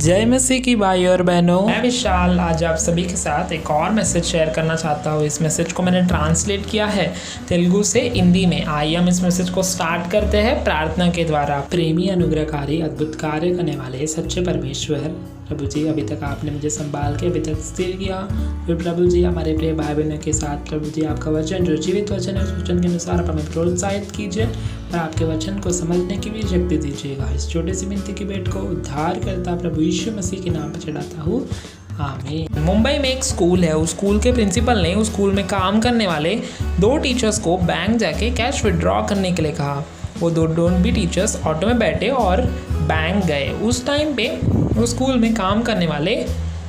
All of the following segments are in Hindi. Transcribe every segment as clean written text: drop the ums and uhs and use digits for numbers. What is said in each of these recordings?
जय मसीह की भाई और बहनों, मैं विशाल आज आप सभी के साथ एक और मैसेज शेयर करना चाहता हूँ। इस मैसेज को मैंने ट्रांसलेट किया है तेलुगु से हिंदी में। आइए हम इस मैसेज को स्टार्ट करते हैं प्रार्थना के द्वारा। प्रेमी, अनुग्रहकारी, अद्भुत कार्य करने वाले सच्चे परमेश्वर प्रभु जी, अभी तक आपने मुझे संभाल के अभी तक स्थिर किया। फिर प्रभु जी, हमारे प्रिय भाई बहनों के साथ प्रभु जी आपका वचन जो जीवित वचन है, उस वचन के अनुसार आप हमें प्रोत्साहित कीजिए और आपके वचन को समझने की भी शक्ति दीजिएगा। इस छोटे सी विनती की भेंट को उद्धार करता प्रभु यीशु मसीह के नाम पर चढ़ाता हूँ, आमीन। मुंबई में एक स्कूल है। उस स्कूल के प्रिंसिपल ने उस स्कूल में काम करने वाले 2 टीचर्स को बैंक जाके कैश विड्रॉ करने के लिए कहा। वो दोनों भी टीचर्स ऑटो में बैठे और बैंक गए। उस टाइम पे उस स्कूल में काम करने वाले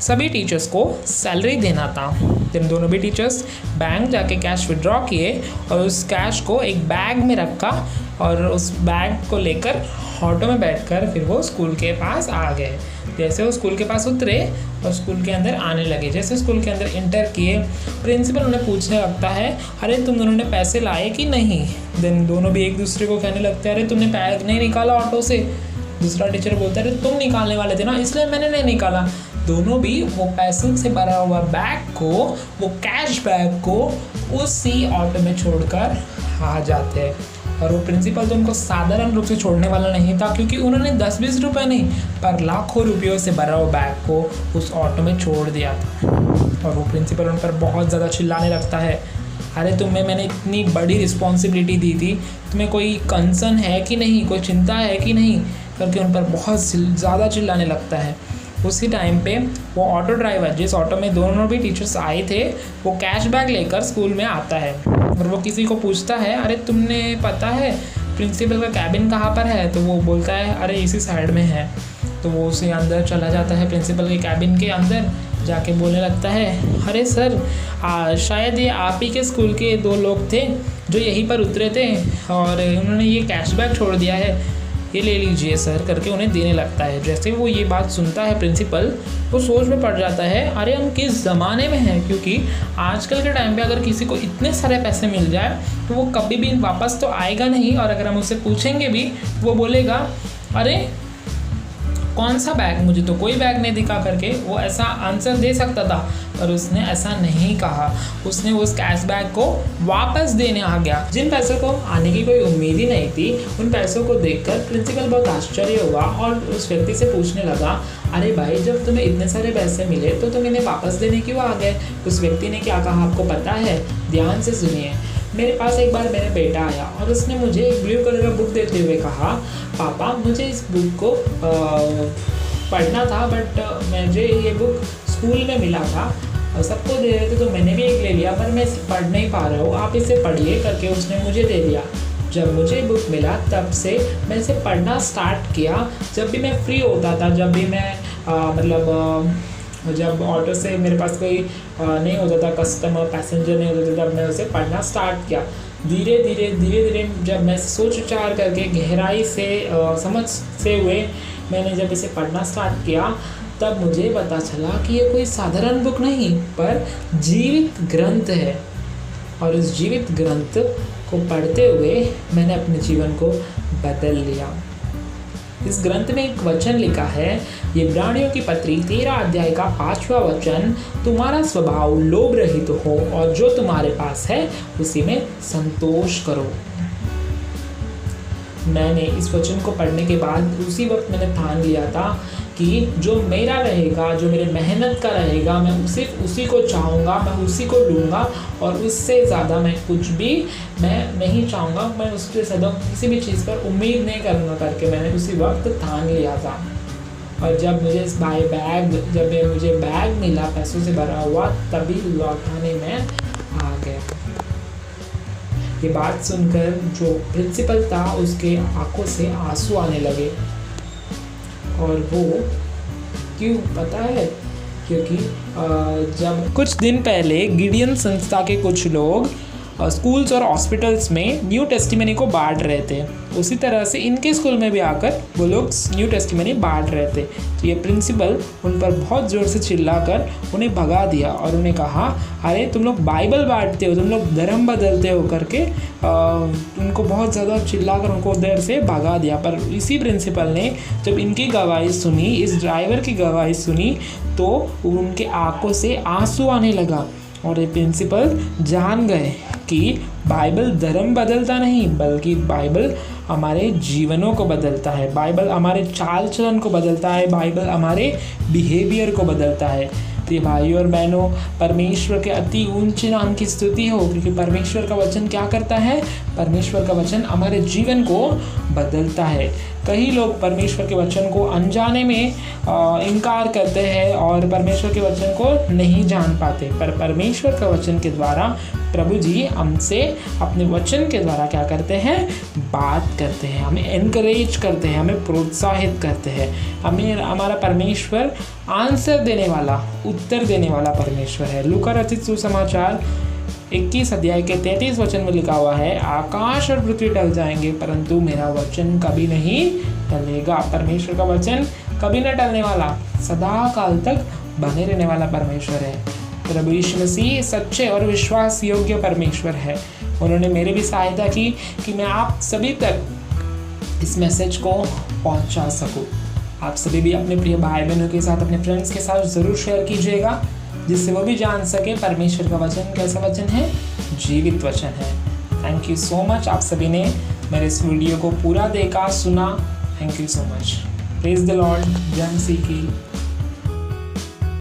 सभी टीचर्स को सैलरी देना था। इन दोनों भी टीचर्स बैंक जाके कैश विड्रॉ किए और उस कैश को एक बैग में रखा और उस बैग को लेकर ऑटो में बैठकर फिर वो स्कूल के पास आ गए। जैसे वो स्कूल के पास उतरे और स्कूल के अंदर आने लगे, जैसे स्कूल के अंदर इंटर किए, प्रिंसिपल उन्हें पूछने लगता है, अरे तुम दोनों ने पैसे लाए कि नहीं। देन दोनों भी एक दूसरे को कहने लगते हैं, अरे तुमने बैग नहीं निकाला ऑटो से। दूसरा टीचर बोलता है, अरे तुम निकालने वाले थे ना, इसलिए मैंने नहीं निकाला। दोनों भी वो पैसों से भरा हुआ बैग को, वो कैश बैग को उसी ऑटो में छोड़कर आ जाते हैं। और वो प्रिंसिपल तो उनको साधारण रूप से छोड़ने वाला नहीं था, क्योंकि उन्होंने 10-20 रुपये नहीं पर लाखों रुपयों से भरा हुआ बैग को उस ऑटो में छोड़ दिया था। और वो प्रिंसिपल उन पर बहुत ज़्यादा चिल्लाने लगता है, अरे तुम्हें मैंने इतनी बड़ी रिस्पॉन्सिबिलिटी दी थी, तुम्हें कोई कंसर्न है कि नहीं, कोई चिंता है कि नहीं, करके उन पर बहुत ज़्यादा चिल्लाने लगता है। उसी टाइम पे वो ऑटो ड्राइवर, जिस ऑटो में दोनों भी टीचर्स आए थे, वो कैश बैग लेकर स्कूल में आता है और वो किसी को पूछता है, अरे तुमने पता है प्रिंसिपल का कैबिन कहाँ पर है। तो वो बोलता है, अरे इसी साइड में है। तो वो उसी अंदर चला जाता है, प्रिंसिपल के कैबिन के अंदर जाके बोलने लगता है, अरे सर शायद ये आप ही के स्कूल के 2 लोग थे जो यहीं पर उतरे थे और उन्होंने ये कैश बैग छोड़ दिया है, ये ले लीजिए सर, करके उन्हें देने लगता है। जैसे वो ये बात सुनता है प्रिंसिपल, वो सोच में पड़ जाता है, अरे हम किस ज़माने में हैं, क्योंकि आजकल के टाइम पे अगर किसी को इतने सारे पैसे मिल जाए तो वो कभी भी वापस तो आएगा नहीं, और अगर हम उससे पूछेंगे भी वो बोलेगा, अरे कौन सा बैग, मुझे तो कोई बैग नहीं दिखा, करके वो ऐसा आंसर दे सकता था। पर उसने ऐसा नहीं कहा, उसने उस कैश बैग को वापस देने आ गया। जिन पैसों को आने की कोई उम्मीद ही नहीं थी, उन पैसों को देखकर प्रिंसिपल बहुत आश्चर्य हुआ और उस व्यक्ति से पूछने लगा, अरे भाई जब तुम्हें इतने सारे पैसे मिले तो तुम इन्हें वापस देने क्यों आ गए। उस व्यक्ति ने क्या कहा आपको पता है, ध्यान से सुनिए। मेरे पास एक बार मेरा बेटा आया और उसने मुझे एक ब्लू कलर का बुक देते हुए कहा, पापा मुझे इस बुक को पढ़ना था, बट मुझे ये बुक स्कूल में मिला था और सबको दे रहे थे तो मैंने भी एक ले लिया, पर मैं इसे पढ़ नहीं पा रहा हूँ, आप इसे पढ़िए, करके उसने मुझे दे दिया। जब मुझे बुक मिला तब से मैं इसे पढ़ना स्टार्ट किया। जब भी मैं फ्री होता था, जब भी मैं जब ऑटो से मेरे पास कोई नहीं होता था, कस्टमर पैसेंजर नहीं होता था, तब मैं उसे पढ़ना स्टार्ट किया। धीरे धीरे जब मैं सोच विचार करके गहराई से समझ से हुए मैंने जब इसे पढ़ना स्टार्ट किया, तब मुझे पता चला कि ये कोई साधारण बुक नहीं पर जीवित ग्रंथ है। और इस जीवित ग्रंथ को पढ़ते हुए मैंने अपने जीवन को बदल लिया। इस ग्रंथ में एक वचन लिखा है, ये इब्रानियों की पत्री 13 अध्याय का 5वां वचन, तुम्हारा स्वभाव लोभ रहित हो और जो तुम्हारे पास है उसी में संतोष करो। मैंने इस वचन को पढ़ने के बाद उसी वक्त मैंने ठान लिया था कि जो मेरा रहेगा, जो मेरे मेहनत का रहेगा, मैं सिर्फ उसी को चाहूँगा, मैं उसी को लूँगा और उससे ज़्यादा मैं कुछ भी मैं नहीं चाहूँगा, मैं उससे ज़्यादा किसी भी चीज़ पर उम्मीद नहीं करूँगा, करके मैंने उसी वक्त ठान लिया था। और जब मुझे मुझे बैग मिला पैसों से भरा हुआ, तभी लौटाने में आ गया। ये बात सुनकर जो प्रिंसिपल था उसके आंखों से आंसू आने लगे। और वो क्यों पता है, क्योंकि जब कुछ दिन पहले गिडियन संस्था के कुछ लोग स्कूल्स और हॉस्पिटल्स में न्यू टेस्टिमनी को बांट रहे थे, उसी तरह से इनके स्कूल में भी आकर वो लोग न्यू टेस्टिमनी बांट रहे थे। तो ये प्रिंसिपल उन पर बहुत ज़ोर से चिल्लाकर उन्हें भगा दिया और उन्हें कहा, अरे तुम लोग बाइबल बांटते हो, तुम लोग धर्म बदलते हो करके उनको बहुत ज़्यादा चिल्लाकर उनको उधर से भगा दिया। पर इसी प्रिंसिपल ने जब इनकी गवाही सुनी, इस ड्राइवर की गवाही सुनी, तो उनके आंखों से आंसू आने लगा और ये प्रिंसिपल जान गए कि बाइबल धर्म बदलता नहीं बल्कि बाइबल हमारे जीवनों को बदलता है, बाइबल हमारे चाल चलन को बदलता है, बाइबल हमारे बिहेवियर को बदलता है। तो ये भाइयों और बहनों, परमेश्वर के अति ऊंचे नाम की स्तुति हो, क्योंकि परमेश्वर का वचन क्या करता है? परमेश्वर का वचन हमारे जीवन को बदलता है। कई लोग परमेश्वर के वचन को अनजाने में इनकार करते हैं और परमेश्वर के वचन को नहीं जान पाते, पर परमेश्वर का वचन के द्वारा प्रभु जी हमसे अपने वचन के द्वारा क्या करते हैं? बात करते हैं, हमें एनकरेज करते हैं, हमें प्रोत्साहित करते हैं। हमें हमारा परमेश्वर आंसर देने वाला, उत्तर देने वाला परमेश्वर है। लूका रचित सुसमाचार 21 अध्याय के 33 वचन में लिखा हुआ है, आकाश और पृथ्वी टल जाएंगे परंतु मेरा वचन कभी नहीं टलेगा। परमेश्वर का वचन कभी न टलने वाला, सदा काल तक बने रहने वाला परमेश्वर है। प्रभु यीशु मसीह सच्चे और विश्वास योग्य परमेश्वर है। उन्होंने मेरी भी सहायता की कि मैं आप सभी तक इस मैसेज को पहुंचा सकूं। आप सभी भी अपने प्रिय भाई बहनों के साथ, अपने फ्रेंड्स के साथ ज़रूर शेयर कीजिएगा, जिससे वो भी जान सके परमेश्वर का वचन कैसा वचन है? जीवित वचन है। थैंक यू सो मच, आप सभी ने मेरे इस वीडियो को पूरा देखा, सुना। Thank you so much. Praise the Lord. जय मसीह की।